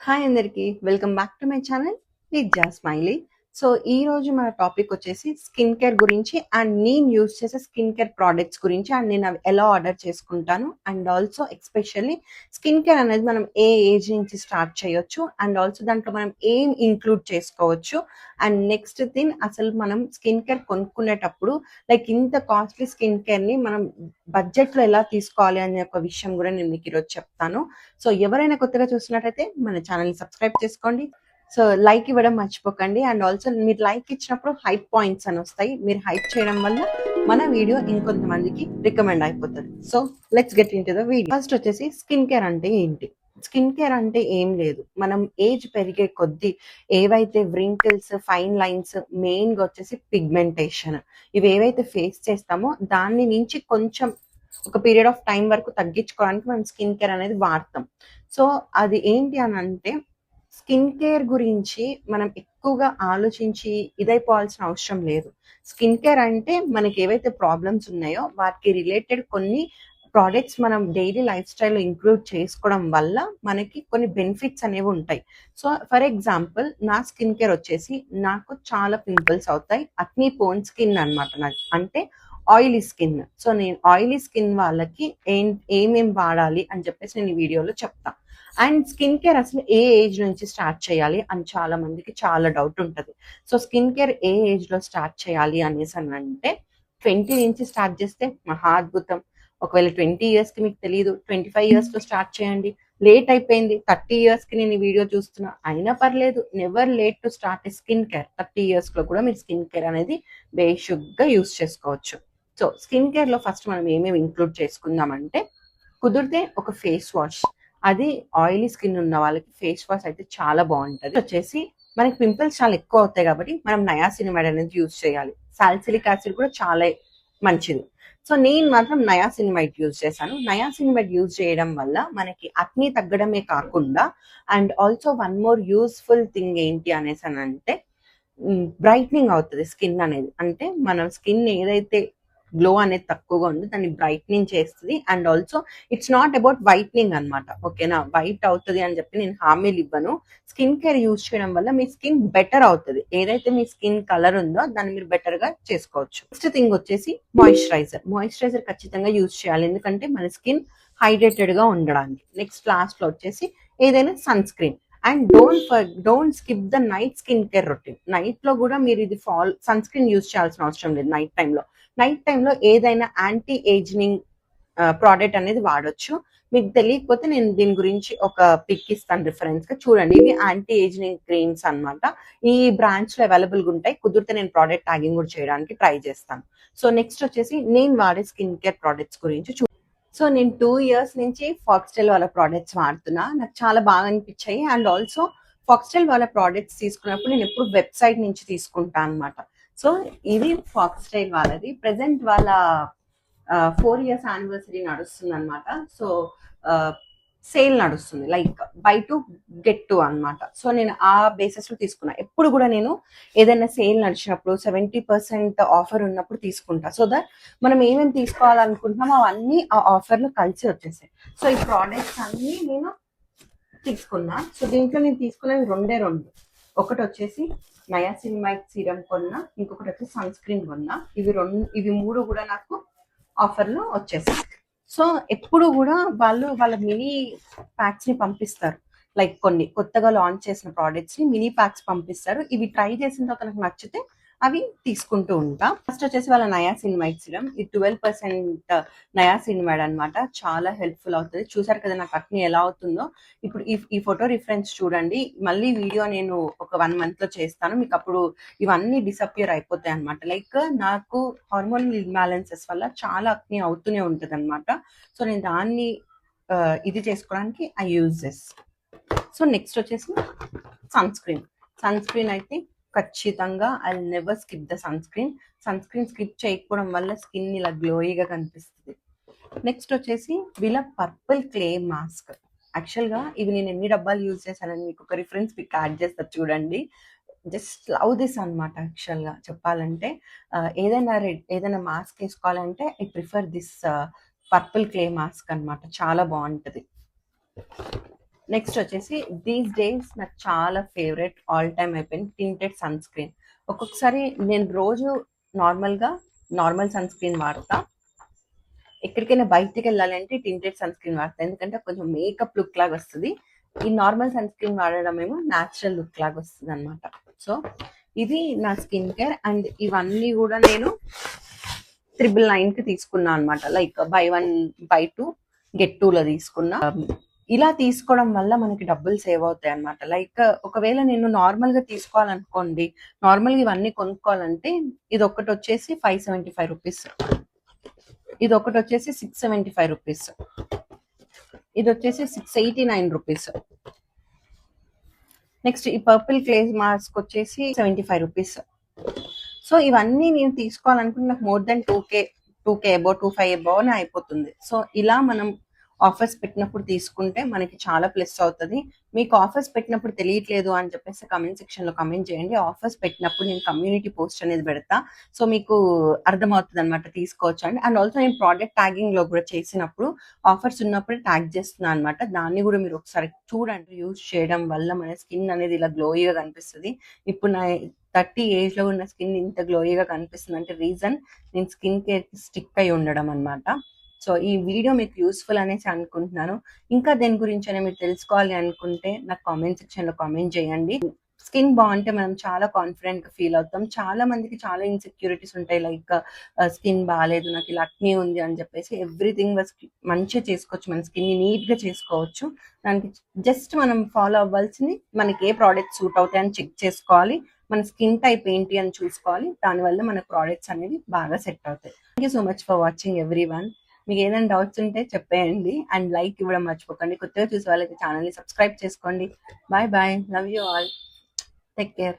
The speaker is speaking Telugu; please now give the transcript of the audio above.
హాయ్ అందరికి welcome back to my channel విద్యా స్మైలీ. సో ఈ రోజు మన టాపిక్ వచ్చేసి స్కిన్ కేర్ గురించి అండ్ నేను యూజ్ చేసే స్కిన్ కేర్ ప్రోడక్ట్స్ గురించి అండ్ నేను అవి ఎలా ఆర్డర్ చేసుకుంటాను and also especially skin care అనేది మనం ఏ ఏజ్ నుంచి స్టార్ట్ చేయొచ్చు అండ్ ఆల్సో దాంట్లో మనం ఏం ఇంక్లూడ్ చేసుకోవచ్చు అండ్ నెక్స్ట్ థింగ్ అసలు మనం స్కిన్ కేర్ కొనుక్కునేటప్పుడు లైక్ ఇంత కాస్ట్లీ స్కిన్ కేర్ని మనం బడ్జెట్లో ఎలా తీసుకోవాలి అనే ఒక విషయం కూడా నేను మీకు ఈరోజు చెప్తాను. సో ఎవరైనా కొత్తగా చూసినట్టయితే మన ఛానల్ని సబ్స్క్రైబ్ చేసుకోండి. సో లైక్ ఇవ్వడం మర్చిపోకండి అండ్ ఆల్సో మీరు లైక్ ఇచ్చినప్పుడు హైప్ పాయింట్స్ అని వస్తాయి. మీరు హైప్ చేయడం వల్ల మన వీడియో ఇంకొంతమందికి రికమెండ్ అయిపోతుంది. So let's get in to the video. First వచ్చేసి స్కిన్ కేర్ అంటే ఏంటి? స్కిన్ కేర్ అంటే ఏం లేదు, మనం ఏజ్ పెరిగే కొద్దీ ఏవైతే వ్రింకిల్స్, ఫైన్ లైన్స్, మెయిన్గా వచ్చేసి పిగ్మెంటేషన్, ఇవి ఏవైతే ఫేస్ చేస్తామో దాన్ని నుంచి కొంచెం ఒక పీరియడ్ ఆఫ్ టైం వరకు తగ్గించుకోవడానికి మనం స్కిన్ కేర్ అనేది వాడతాం. సో అది ఏంటి అని అంటే స్కిన్ కేర్ గురించి మనం ఎక్కువగా ఆలోచించి ఇదైపోవాల్సిన అవసరం లేదు. స్కిన్ కేర్ అంటే మనకి ఏవైతే ప్రాబ్లమ్స్ ఉన్నాయో వాటికి రిలేటెడ్ కొన్ని ప్రోడక్ట్స్ మనం డైలీ లైఫ్ స్టైల్లో ఇంక్లూడ్ చేసుకోవడం వల్ల మనకి కొన్ని బెనిఫిట్స్ అనేవి ఉంటాయి. సో ఫర్ ఎగ్జాంపుల్ నా స్కిన్ కేర్ వచ్చేసి నాకు చాలా పింపుల్స్ అవుతాయి, అక్నీ పోన్ స్కిన్ అనమాట నాకు, అంటే ఆయిలీ స్కిన్. సో నేను ఆయిలీ స్కిన్ వాళ్ళకి ఏమేం వాడాలి అని చెప్పేసి నేను ఈ వీడియోలో చెప్తాను. అండ్ స్కిన్ కేర్ అసలు ఏ ఏజ్ నుంచి స్టార్ట్ చేయాలి అని చాలా మందికి చాలా డౌట్ ఉంటుంది. సో స్కిన్ కేర్ ఏ ఏజ్ లో స్టార్ట్ చేయాలి అనేసి అని అంటే 20 నుంచి స్టార్ట్ చేస్తే మహా అద్భుతం. ఒకవేళ 20 ఇయర్స్ కి మీకు తెలియదు, 25 ఇయర్స్ లో స్టార్ట్ చేయండి. లేట్ అయిపోయింది 30 ఇయర్స్ కి నేను ఈ వీడియో చూస్తున్నా అయినా పర్లేదు, never late to start skin care. 30 years లో కూడా మీరు స్కిన్ కేర్ అనేది బేషుగ్గా యూస్ చేసుకోవచ్చు. సో స్కిన్ కేర్ లో ఫస్ట్ మనం ఏమేమి ఇంక్లూడ్ చేసుకుందామంటే, కుదిరితే ఒక ఫేస్ వాష్. అది ఆయిలీ స్కిన్ ఉన్న వాళ్ళకి ఫేస్ వాష్ అయితే చాలా బాగుంటుంది. వచ్చేసి మనకి పింపుల్స్ చాలా ఎక్కువ అవుతాయి కాబట్టి మనం నయాసినమైడ్ అనేది యూజ్ చేయాలి. సాలిసిలిక్ యాసిడ్ కూడా చాలా మంచిది. సో నేను మాత్రం నయాసినమైడ్ యూజ్ చేశాను. నయాసినమైడ్ యూజ్ చేయడం వల్ల మనకి అక్నీ తగ్గడమే కాకుండా and also one more useful thing ఏంటి అనేసి అని అంటే బ్రైట్నింగ్ అవుతుంది స్కిన్ అనేది. అంటే మనం స్కిన్ ఏదైతే గ్లో అనేది తక్కువగా ఉంది దాన్ని బ్రైట్నింగ్ చేస్తుంది. And also it's not about whitening అనమాట, ఓకేనా? వైట్ అవుతుంది అని చెప్పి నేను హామీలు ఇవ్వను. స్కిన్ కేర్ యూజ్ చేయడం వల్ల మీ స్కిన్ బెటర్ అవుతుంది. ఏదైతే మీ స్కిన్ కలర్ ఉందో దాన్ని మీరు బెటర్ గా చేసుకోవచ్చు. నెక్స్ట్ థింగ్ వచ్చేసి మాయిశ్చరైజర్. మాయిశ్చరైజర్ ఖచ్చితంగా యూజ్ చేయాలి, ఎందుకంటే మన స్కిన్ హైడ్రేటెడ్ గా ఉండడానికి. నెక్స్ట్ లాస్ట్ లో వచ్చేసి ఏదైనా sunscreen. And don't skip the night skin care routine. Night లో కూడా మీరు ఇది సన్ స్క్రీన్ యూజ్ చేయాల్సిన అవసరం లేదు. నైట్ టైంలో ఏదైనా యాంటీ ఏజింగ్ ప్రోడక్ట్ అనేది వాడొచ్చు. మీకు తెలియకపోతే నేను దీని గురించి ఒక పిక్ ఇస్తాను రిఫరెన్స్ గా, చూడండి. ఇవి యాంటీ ఏజింగ్ క్రీమ్స్ అనమాట. ఈ బ్రాంచ్ లో అవైలబుల్ గా ఉంటాయి. కుదిరితే నేను ప్రోడక్ట్ ట్యాగింగ్ కూడా చేయడానికి ట్రై చేస్తాను. సో నెక్స్ట్ వచ్చేసి నేను వాడే స్కిన్ కేర్ ప్రోడక్ట్స్ గురించి సో నేను 2 ఇయర్స్ నుంచి ఫాక్స్టైల్ వాళ్ళ ప్రోడక్ట్స్ వాడుతున్నా. నాకు చాలా బాగా అనిపించాయి. అండ్ ఆల్సో ఫాక్స్టైల్ వాళ్ళ ప్రోడక్ట్స్ తీసుకున్నప్పుడు నేను ఎప్పుడు వెబ్సైట్ నుంచి తీసుకుంటాను అనమాట. సో ఇది ఫాక్స్టైల్ వాళ్ళది. ప్రెసెంట్ వాళ్ళ 4 ఇయర్స్ యానివర్సరీ నడుస్తుంది అనమాట. సో సేల్ నడుస్తుంది, like by to get to అనమాట. సో నేను ఆ బేసిస్ లో తీసుకున్నా. ఎప్పుడు కూడా నేను ఏదైనా సేల్ నడిచినప్పుడు 70% ఆఫర్ ఉన్నప్పుడు తీసుకుంటా. సో దట్ మనం ఏమేమి తీసుకోవాలనుకుంటున్నామో అవన్నీ ఆ ఆఫర్లో కలిసి వచ్చేసాయి. సో ఈ ప్రోడక్ట్స్ అన్ని నేను తీసుకున్నా. సో దీంట్లో నేను తీసుకున్నవి రెండు. ఒకటి వచ్చేసి నయాసినమైడ్ సీరం కొన్నా, ఇంకొకటి వచ్చి సన్ స్క్రీన్ కొన్నా. ఇవి మూడు కూడా నాకు ఆఫర్లో వచ్చేసాయి. సో ఎప్పుడు కూడా వాళ్ళు వాళ్ళ మినీ ప్యాక్స్ ని పంపిస్తారు. లైక్ కొన్ని కొత్తగా లాంచ్ చేసిన ప్రోడక్ట్స్ ని మినీ ప్యాక్స్ పంపిస్తారు. ఇవి ట్రై చేసిన తర్వాత నాకు నచ్చితే అవి తీసుకుంటూ ఉంటా. ఫస్ట్ వచ్చేసి వాళ్ళ నయాసినమైడ్ సీరం. ఇది 12% నయాసినమైడ్ అనమాట. చాలా హెల్ప్ఫుల్ అవుతుంది. చూసారు కదా నాకు అక్నీ ఎలా అవుతుందో. ఇప్పుడు ఈ ఫోటో రిఫరెన్స్ చూడండి. మళ్ళీ వీడియో నేను ఒక 1 month లో చేస్తాను. మీకు అప్పుడు ఇవన్నీ డిసపియర్ అయిపోతాయి అనమాట. లైక్ నాకు హార్మోనల్ ఇంబ్యాలెన్సెస్ వల్ల చాలా అక్నీ అవుతూనే ఉంటుంది అనమాట. సో నేను దాన్ని ఇది చేసుకోవడానికి I use this. So next వచ్చేసి సన్ స్క్రీన్ అయితే ఖచ్చితంగా I never skip the sunscreen skip చేయకపోవడం వల్ల స్కిన్ ఇలా గ్లోయిగా కనిపిస్తుంది. నెక్స్ట్ వచ్చేసి వీళ్ళ పర్పుల్ క్లే మాస్క్. యాక్చువల్గా ఇవి నేను ఎన్ని డబ్బాలు యూజ్ చేశానని మీకు ఒక రిఫరెన్స్ పిక్ యాడ్ చేస్తా చూడండి. జస్ట్ లవ్ దిస్ అనమాట. యాక్చువల్గా చెప్పాలంటే ఏదైనా మాస్క్ వేసుకోవాలంటే I prefer this purple clay mask అనమాట. చాలా బాగుంటుంది. నెక్స్ట్ వచ్చేసి దీస్ డేస్ నాకు చాలా ఫేవరెట్ ఆల్ టైమ్ అయిపోయింది టింటెడ్ సన్ స్క్రీన్. ఒక్కొక్కసారి నేను రోజు నార్మల్ సన్ స్క్రీన్ వాడతా. ఎక్కడికైనా బయటికి వెళ్ళాలంటే టింటెడ్ సన్ స్క్రీన్ వాడతా, ఎందుకంటే కొంచెం మేకప్ లుక్ లాగా వస్తుంది. ఈ నార్మల్ సన్ స్క్రీన్ వాడడం ఏమో న్యాచురల్ లుక్ లాగా వస్తుంది అనమాట. సో ఇది నా స్కిన్ కేర్. అండ్ ఇవన్నీ కూడా నేను 999 కి తీసుకున్నా అనమాట. లైక్ బై 1 బై 2 గెట్ 2 లో తీసుకున్నా. ఇలా తీసుకోవడం వల్ల మనకి డబ్బులు సేవ్ అవుతాయి అనమాట. లైక్ ఒకవేళ నేను నార్మల్ గా తీసుకోవాలనుకోండి, నార్మల్ గా ఇవన్నీ కొనుక్కోవాలంటే ఇది ఒకటి వచ్చేసి 575 రూపీస్, ఇది ఒకటి వచ్చేసి 675 రూపీస్, ఇది వచ్చేసి 689 రూపీస్. నెక్స్ట్ ఈ పర్పుల్ క్లేజ్ మాస్క్ వచ్చేసి 75 రూపీస్. సో ఇవన్నీ నేను తీసుకోవాలనుకుంటే నాకు more than 2K above 25 above అని అయిపోతుంది. సో ఇలా మనం ఆఫర్స్ పెట్టినప్పుడు తీసుకుంటే మనకి చాలా ప్లస్ అవుతుంది. మీకు ఆఫర్స్ పెట్టినప్పుడు తెలియట్లేదు అని చెప్పేసి కమెంట్ సెక్షన్ లో కమెంట్ చేయండి. ఆఫర్స్ పెట్టినప్పుడు నేను కమ్యూనిటీ పోస్ట్ అనేది పెడతా, సో మీకు అర్థమవుతుంది అనమాట, తీసుకోవచ్చు అండి. అండ్ ఆల్సో నేను ప్రోడక్ట్ ట్యాగింగ్ లో కూడా చేసినప్పుడు ఆఫర్స్ ఉన్నప్పుడు ట్యాగ్ చేస్తున్నాను అనమాట. దాన్ని కూడా మీరు ఒకసారి చూడండి. యూజ్ చేయడం వల్ల మన స్కిన్ అనేది ఇలా గ్లోయిగా కనిపిస్తుంది. ఇప్పుడు నా 30 ఏజ్ లో ఉన్న స్కిన్ ఇంత గ్లోయిగా కనిపిస్తుంది అంటే రీజన్ నేను స్కిన్ కేర్ కి స్టిక్ అయి ఉండడం అనమాట. సో ఈ వీడియో మీకు యూస్ఫుల్ అనేసి అనుకుంటున్నాను. ఇంకా దేని గురించి అయినా మీరు తెలుసుకోవాలి అనుకుంటే నాకు కామెంట్ సెక్షన్ లో కామెంట్ చేయండి. స్కిన్ బాగుంటే మనం చాలా కాన్ఫిడెంట్ గా ఫీల్ అవుతాం. చాలా మందికి చాలా ఇన్సెక్యూరిటీస్ ఉంటాయి, లైక్ స్కిన్ బాగాలేదు, నాకు ఇలా అక్నీ ఉంది అని చెప్పేసి. ఎవ్రీథింగ్ మంచిగా చేసుకోవచ్చు, మన స్కిన్ ని నీట్ గా చేసుకోవచ్చు. దానికి జస్ట్ మనం ఫాలో అవ్వాల్సింది మనకి ఏ ప్రోడక్ట్ సూట్ అవుతాయి అని చెక్ చేసుకోవాలి, మన స్కిన్ టైప్ ఏంటి అని చూసుకోవాలి. దానివల్ల మన ప్రోడక్ట్స్ అనేవి బాగా సెట్ అవుతాయి. Thank you so much for watching everyone. మీకు ఏదైనా డౌట్స్ ఉంటే చెప్పేయండి. అండ్ లైక్ ఇవ్వడం మర్చిపోకండి. కొత్తగా చూసే వాళ్ళకి ఛానల్ ని సబ్స్క్రైబ్ చేసుకోండి. Bye bye, love you all, take care.